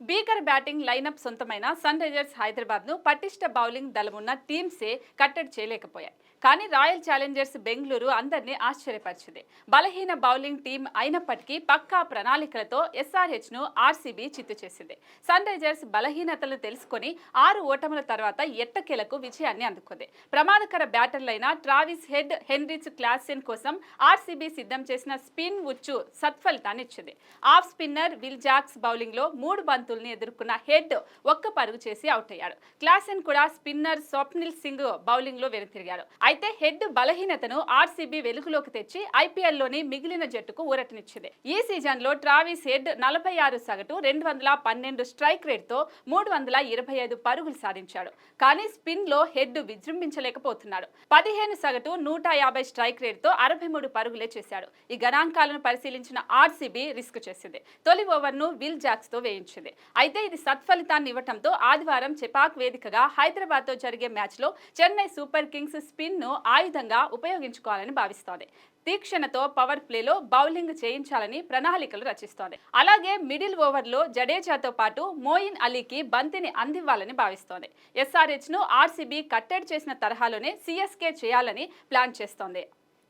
భీకర batting lineup సొంతమైన sun Risers హైదరాబాద్ను పటిష్ట బౌలింగ్ దళమున్న టీమ్సే కట్టడి చేయలేకపోయాయి. కానీ రాయల్ ఛాలెంజర్స్ బెంగళూరు అందరినీ ఆశ్చర్యపరిచింది. బలహీన బౌలింగ్ టీం అయినప్పటికీ పక్కా ప్రణాళికలతో ఎస్ఆర్హెచ్ను ఆర్సీబీ చిత్తు చేసింది. సన్ రైజర్స్ బలహీనతలు తెలుసుకొని 6 ఓటముల తర్వాత ఎట్టకేలకు విజయాన్ని అందుకుంది. ప్రమాదకర బ్యాటర్లైన ట్రావిస్ హెడ్, హెన్రిచ్ క్లాసెన్ కోసం ఆర్సీబీ సిద్ధం చేసిన స్పిన్ ఉచ్చు సత్ఫలితాన్ని ఇచ్చింది. Off spinner Will Jacks bowling లో 3 బంతుల్ని ఎదుర్కొన్న హెడ్ ఒక్క పరుగు చేసి అవుట్ అయ్యాడు. క్లాసెన్ కూడా స్పిన్నర్ స్వప్నిల్ సింగ్ బౌలింగ్ లో వెనుతిరిగాడు. అయితే హెడ్ బలహీనతను ఆర్సీబీ వెలుగులోకి తెచ్చి ఐపీఎల్లోని మిగిలిన జట్టుకు ఊరటనిచ్చింది. ఈ సీజన్ లో ట్రావిస్ హెడ్ 46 సగటు, 212 స్ట్రైక్ రేట్ తో 325 పరుగులు సాధించాడు. కానీ స్పిన్ లో హెడ్ విజృంభించలేకపోతున్నాడు. 15 సగటు, 150 స్ట్రైక్ రేట్ తో 63 పరుగులే చేశాడు. ఈ గణాంకాలను పరిశీలించిన ఆర్సీబీ రిస్క్ చేసింది. తొలి ఓవర్ను విల్ జాక్స్ తో వేయించింది. అయితే ఇది సత్ఫలితాన్ని ఇవ్వడంతో ఆదివారం చెపాక్ వేదికగా హైదరాబాద్ తో జరిగే మ్యాచ్ లో చెన్నై సూపర్ కింగ్స్ స్పిన్ ను ఆయుధంగా ఉపయోగించుకోవాలని భావిస్తోంది. తీక్షణతో పవర్ ప్లేలో బౌలింగ్ చేయించాలని ప్రణాళికలు రచిస్తోంది. అలాగే మిడిల్ ఓవర్లో జడేజాతో పాటు మోయిన్ అలీకి బంతిని అందివ్వాలని భావిస్తోంది. ఎస్ఆర్హెచ్ ను ఆర్సీబీ కట్టడి చేసిన తరహాలోనే సీఎస్కే చేయాలని ప్లాన్ చేస్తోంది.